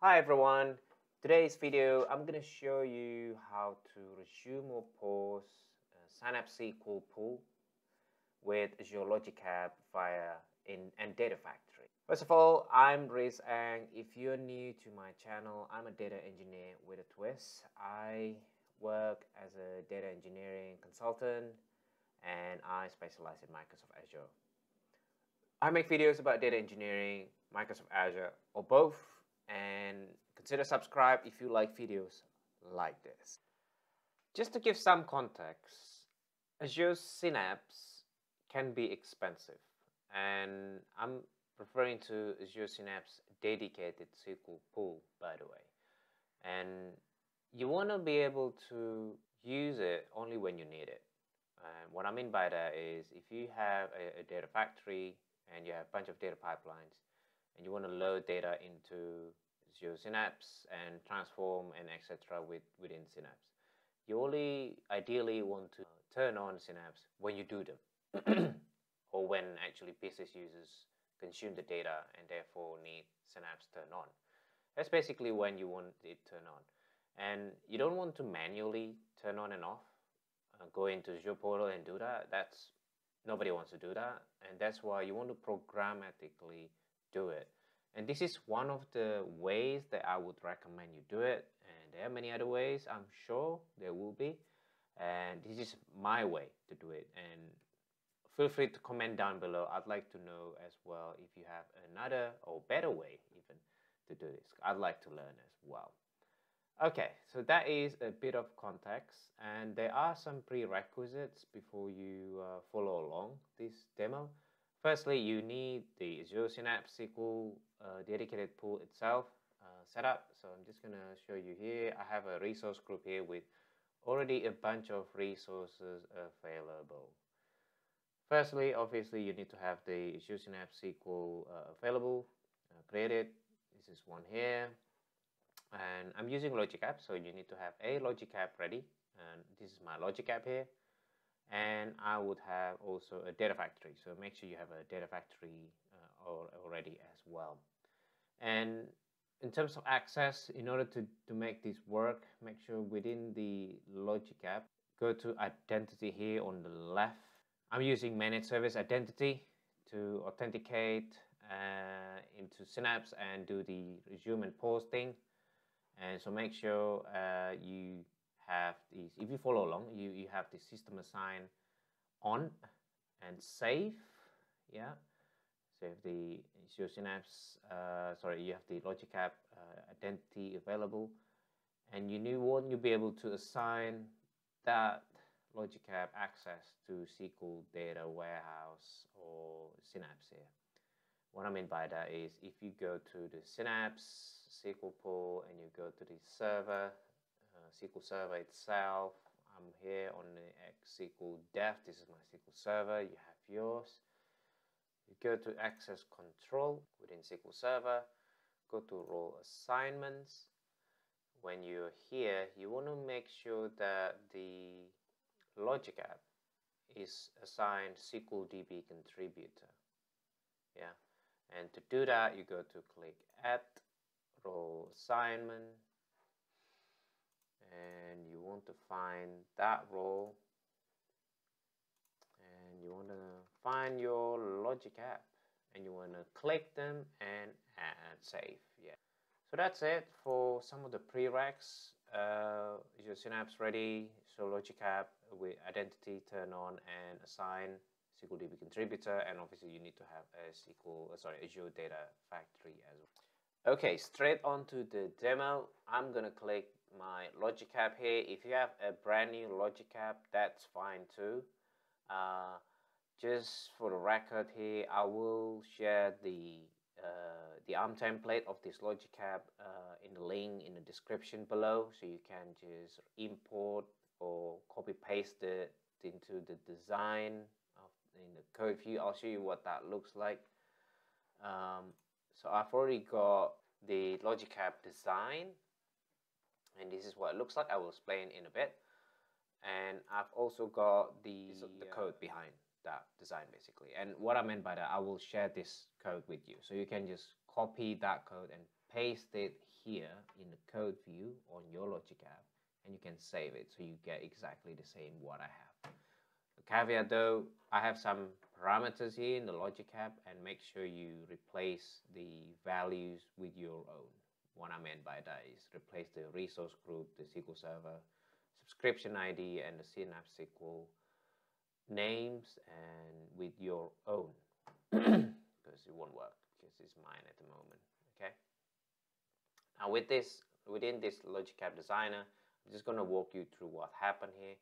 Hi everyone, today's video I'm going to show you how to resume or pause Synapse SQL pool with Azure Logic App via and Data Factory. First of all, I'm Riz, and if you're new to my channel, I'm a data engineer with a twist. I work as a data engineering consultant and I specialize in Microsoft Azure. I make videos about data engineering, Microsoft Azure, or both, and consider subscribe if you like videos like this. Just to give some context, Azure Synapse can be expensive, and I'm referring to Azure Synapse dedicated SQL pool, by the way. And you want to be able to use it only when you need it. And what I mean by that is if you have a data factory and you have a bunch of data pipelines and you want to load data into Azure Synapse and transform and etc. within Synapse, you only ideally want to turn on Synapse when you do them or when actually business users consume the data and therefore need Synapse turned on. That's basically when you want it turned on. And you don't want to manually turn on and off, go into Azure portal and do that. Nobody wants to do that, and that's why you want to programmatically do it. And this is one of the ways that I would recommend you do it, and there are many other ways, I'm sure there will be, and this is my way to do it. And feel free to comment down below. I'd like to know as well if you have another or better way even to do this. I'd like to learn as well. Okay, so that is a bit of context, and there are some prerequisites before you follow along this demo. Firstly, you need the Azure Synapse SQL dedicated pool itself set up. So I'm just going to show you here. I have a resource group here with already a bunch of resources available. Firstly, obviously, you need to have the Azure Synapse SQL available, created. This is one here. And I'm using Logic App, so you need to have a Logic App ready. And this is my Logic App here. And I would have also a data factory, so make sure you have a data factory already as well. And in terms of access, in order to make this work, make sure within the Logic App, go to identity here on the left. I'm using managed service identity to authenticate into Synapse and do the resume and pause thing. And so make sure you have these, if you follow along, you have the system assign on and save, yeah. Save the Azure Synapse, you have the Logic App identity available, and you want to be able to assign that Logic App access to SQL data warehouse or Synapse here. What I mean by that is if you go to the Synapse SQL pool and you go to the server, SQL server itself, I'm here on the SQL dev. This is my SQL server. You have yours. You go to access control within SQL server, go to role assignments. When you're here, you want to make sure that the Logic App is assigned SQL DB contributor. Yeah. And to do that, you go to click Add Role Assignment, and you want to find that role, and you want to find your Logic App, and you want to click them and add save. Yeah. So that's it for some of the prereqs. Your Synapse ready, so Logic App with identity turn on and assign SQL DB contributor, and obviously you need to have a Azure Data Factory as well. Okay, straight onto the demo. I'm gonna click my Logic App here. If you have a brand new Logic App, that's fine too. Just for the record here, I will share the ARM template of this Logic App in the link in the description below, so you can just import or copy paste it into the design in the code view. I'll show you what that looks like. So I've already got the Logic App design, and this is what it looks like. I will explain in a bit. And I've also got the code behind that design basically. And what I meant by that, I will share this code with you, so you can just copy that code and paste it here in the code view on your Logic App, and you can save it so you get exactly the same what I have. The caveat though, I have some parameters here in the Logic App, and make sure you replace the values with your own. What I meant by that is replace the resource group, the SQL Server, subscription ID, and the Synapse SQL names, and with your own, because it won't work because it's mine at the moment. Okay. Now with this, within this Logic App Designer, I'm just going to walk you through what happened here.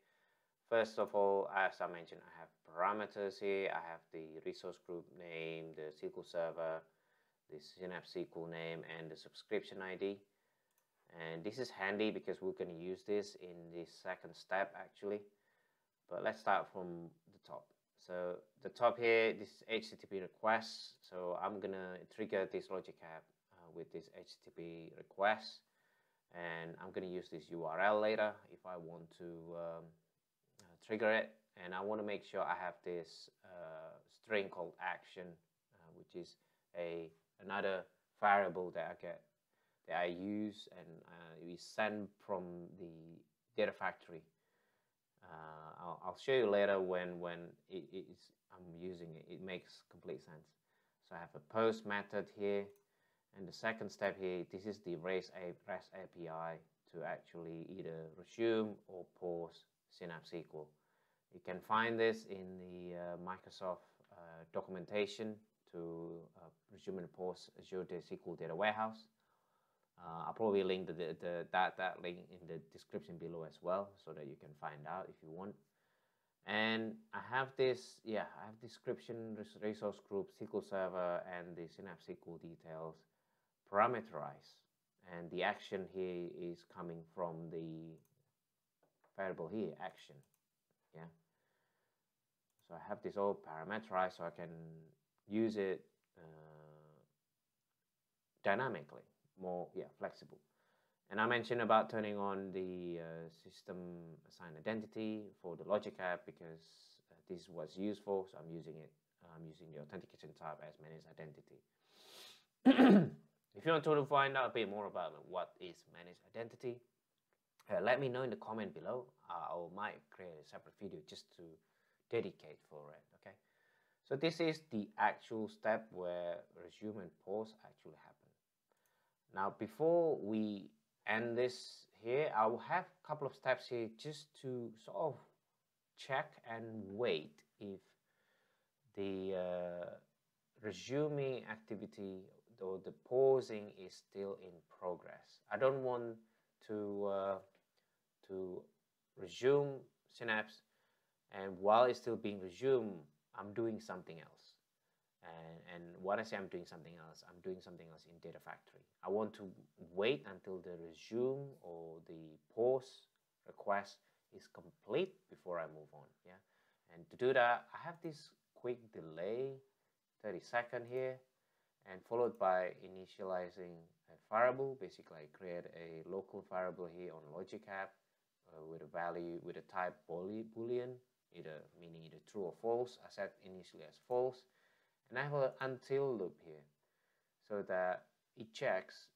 First of all, as I mentioned, I have parameters here. I have the resource group name, the SQL Server, the Synapse SQL name, and the subscription ID. And this is handy because we're going to use this in the second step actually. But let's start from the top. So the top here, this is HTTP requests. So I'm going to trigger this Logic App with this HTTP request. And I'm going to use this URL later if I want to trigger it. And I want to make sure I have this string called action, which is another variable that I use, and we send from the data factory. I'll show you later when I'm using it. It makes complete sense. So I have a post method here, and the second step here, this is the REST API to actually either resume or pause Synapse SQL. You can find this in the Microsoft documentation to resume and pause Azure SQL Data Warehouse. I'll probably link that link in the description below as well, so that you can find out if you want. And I have this, I have description, resource group, SQL Server, and the Synapse SQL details parameterized. And the action here is coming from the variable here, action. Yeah. So I have this all parameterized so I can use it dynamically, more flexible. And I mentioned about turning on the system assigned identity for the Logic App because this is what's used for. So I'm using it. I'm using the authentication type as managed identity. If you want to find out a bit more about what is managed identity, let me know in the comment below. I might create a separate video just to dedicate for it. Okay. So this is the actual step where resume and pause actually happen. Now, before we end this here, I will have a couple of steps here just to sort of check and wait if the resuming activity or the pausing is still in progress. I don't want to resume Synapse, and while it's still being resumed, I'm doing something else. And when I say I'm doing something else in Data Factory. I want to wait until the resume or the pause request is complete before I move on. Yeah, and to do that, I have this quick delay, 30-second here, and followed by initializing a variable. Basically, I create a local variable here on Logic App with a value, with a type boolean, meaning either true or false. I set initially as false, and I have an until loop here, so that it checks.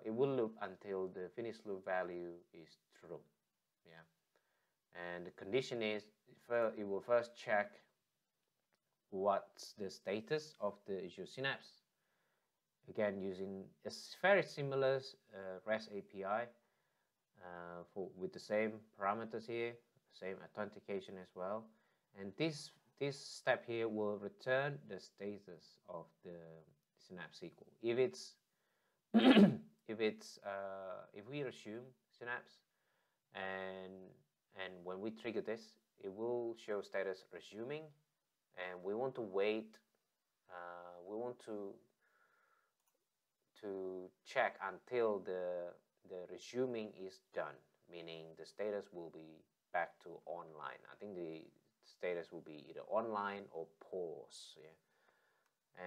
It will loop until the finished loop value is true. Yeah, and the condition is it will first check what's the status of the Azure Synapse. Again, using a very similar REST API with the same parameters here, same authentication as well. And this step here will return the status of the Synapse SQL. If it's if we resume Synapse and when we trigger this, it will show status resuming. And we want to wait. We want to check until the resuming is done, meaning the status will be back to online. I think the status will be either online or pause. Yeah,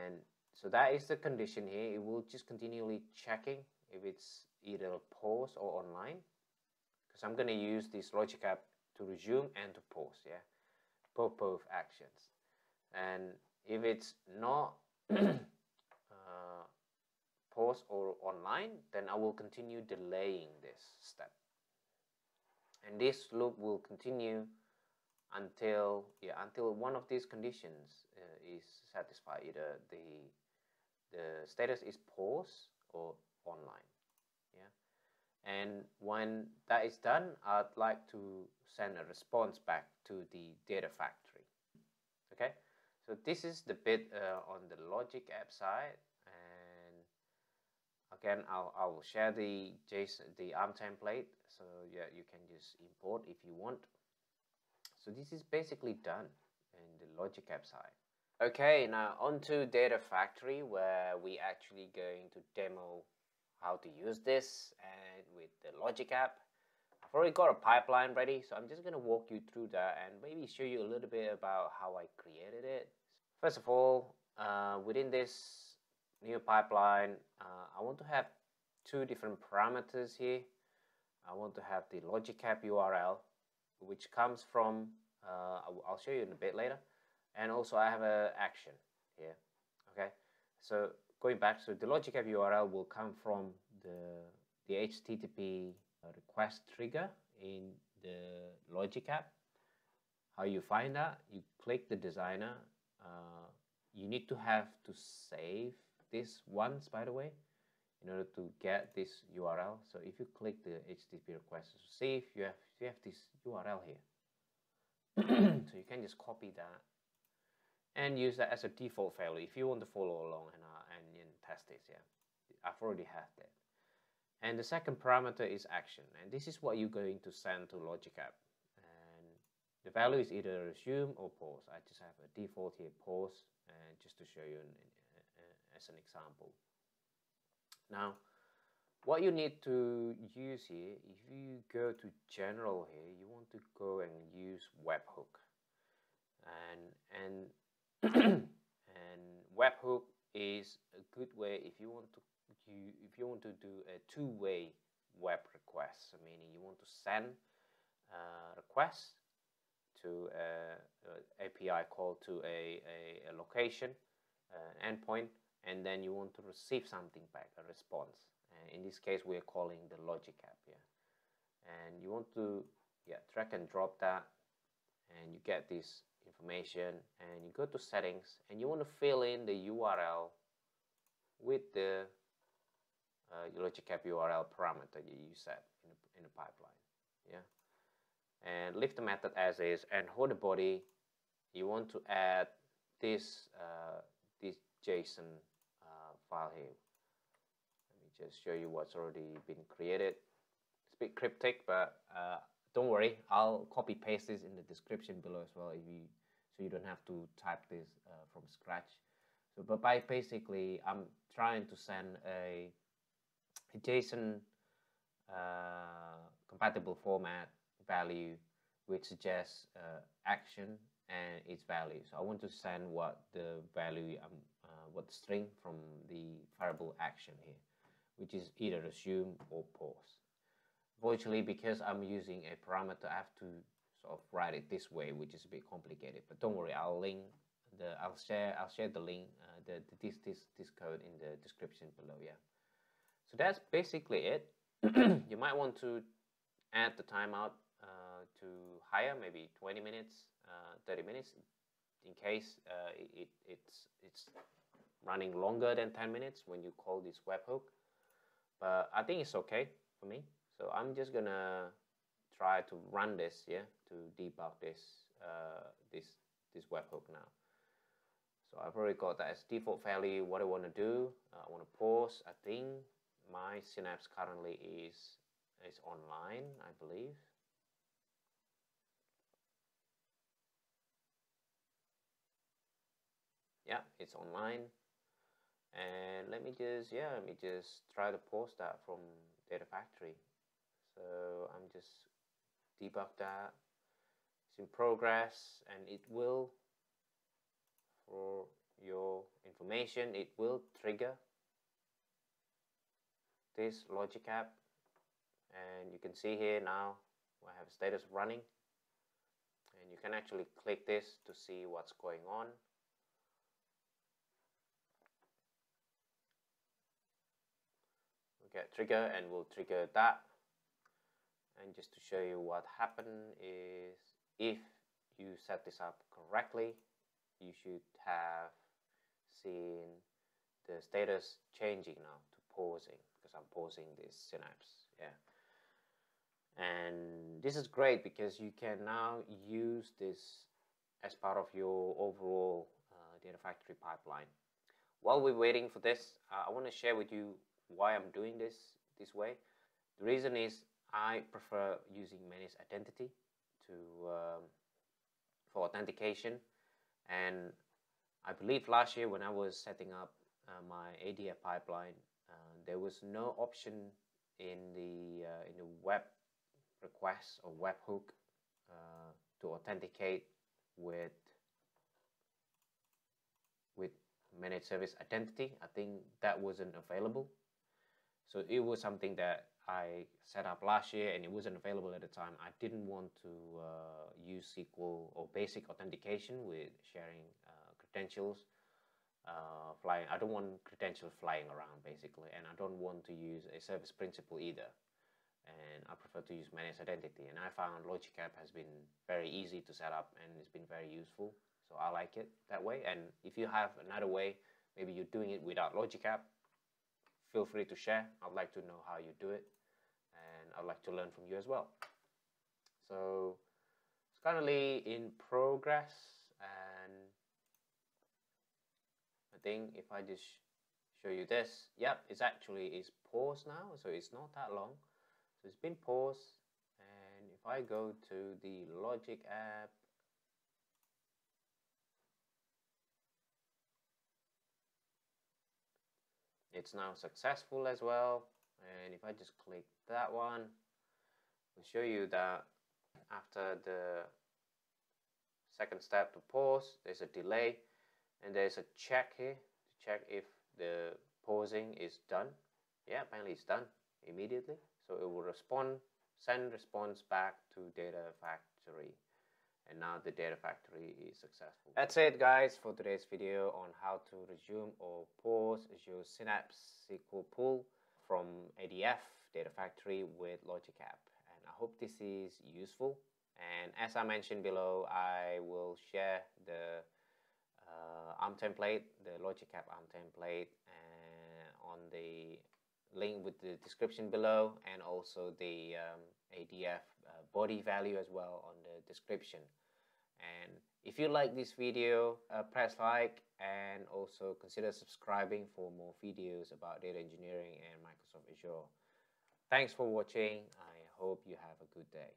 and so that is the condition here. It will just continually checking if it's either pause or online, because I'm going to use this Logic App to resume and to pause. Yeah, both actions. And if it's not pause or online, then I will continue delaying this step. And this loop will continue until one of these conditions is satisfied. Either the status is pause or online. Yeah. And when that is done, I'd like to send a response back to the data factory. Okay. So this is the bit on the Logic App side, and again, I'll share the ARM template, so yeah, you can just import if you want. So this is basically done in the Logic App side. Okay, now onto Data Factory, where we actually going to demo how to use this and with the Logic App. I've already got a pipeline ready, so I'm just going to walk you through that and maybe show you a little bit about how I created it. First of all, within this new pipeline, I want to have two different parameters here. I want to have the Logic App URL, which comes from, I'll show you in a bit later, and also I have an action here. Okay, so going back, so the Logic App URL will come from the HTTP request trigger in the Logic App. How you find that? You click the designer. You need to have to save this once, by the way, in order to get this URL. So if you click the HTTP request to save, you have this URL here. So you can just copy that and use that as a default value if you want to follow along and test this. Yeah, I've already had that. And the second parameter is action, and this is what you're going to send to Logic App. And the value is either resume or pause. I just have a default here, pause, and just to show you as an example. Now, what you need to use here, if you go to general here, you want to go and use webhook, and and webhook is a good way if you want to do a two-way web request. So meaning you want to send a request to a API call to a location endpoint, and then you want to receive something back, a response. In this case, we are calling the Logic App here. And you want to drag and drop that, and you get this information, and you go to settings, and you want to fill in the URL with the Logic App URL parameter you set in the pipeline. Yeah. And leave the method as is, and hold the body. You want to add this this JSON file here. Just show you what's already been created. It's a bit cryptic, but don't worry, I'll copy paste this in the description below as well, so you don't have to type this from scratch. So, but basically, I'm trying to send a JSON compatible format value which suggests action and its value. So I want to send what the value, what string from the variable action here, which is either resume or pause. Unfortunately, because I'm using a parameter, I have to sort of write it this way, which is a bit complicated. But don't worry, I'll share the link, this code in the description below. Yeah. So that's basically it. You might want to add the timeout to higher, maybe 20 minutes, 30 minutes, in case it's running longer than 10 minutes when you call this webhook. But I think it's okay for me. So I'm just gonna try to run this, to debug this this webhook now. So I've already got that as default value. What I want to do, I want to pause. I think my Synapse currently is online, I believe. Yeah, it's online. And let me just try to pause that from Data Factory. So I'm just debug that. It's in progress, and it will, for your information, it will trigger this Logic App. And you can see here now I have status running, and you can actually click this to see what's going on. concat trigger, and we'll trigger that. And just to show you what happened is, if you set this up correctly, you should have seen the status changing now to pausing, because I'm pausing this Synapse. Yeah. And this is great because you can now use this as part of your overall data factory pipeline. While we're waiting for this, I want to share with you why I'm doing this way. The reason is I prefer using managed identity for authentication, and I believe last year when I was setting up my ADF pipeline, there was no option in the web request or webhook to authenticate with managed service identity. I think that wasn't available. So it was something that I set up last year and it wasn't available at the time. I didn't want to use SQL or basic authentication with sharing credentials flying. I don't want credentials flying around basically, and I don't want to use a service principal either. And I prefer to use managed identity, and I found Logic App has been very easy to set up and it's been very useful. So I like it that way. And if you have another way, maybe you're doing it without Logic App, feel free to share. I'd like to know how you do it, and I'd like to learn from you as well. So it's currently in progress, and I think if I just show you this, yep, it's paused now, so it's not that long. So it's been paused, and if I go to the Logic App, it's now successful as well. And if I just click that one, I'll show you that after the second step to pause, there's a delay, and there's a check here to check if the pausing is done. Yeah, apparently it's done immediately. So it will send response back to Data Factory. And now the Data Factory is successful. That's it, guys, for today's video on how to resume or pause Azure Synapse SQL pool from ADF Data Factory with Logic App. And I hope this is useful. And as I mentioned below, I will share the ARM template, the Logic App ARM template, on the link with the description below, and also the ADF body value as well on the description. And if you like this video, press like, and also consider subscribing for more videos about data engineering and Microsoft Azure. Thanks for watching. I hope you have a good day.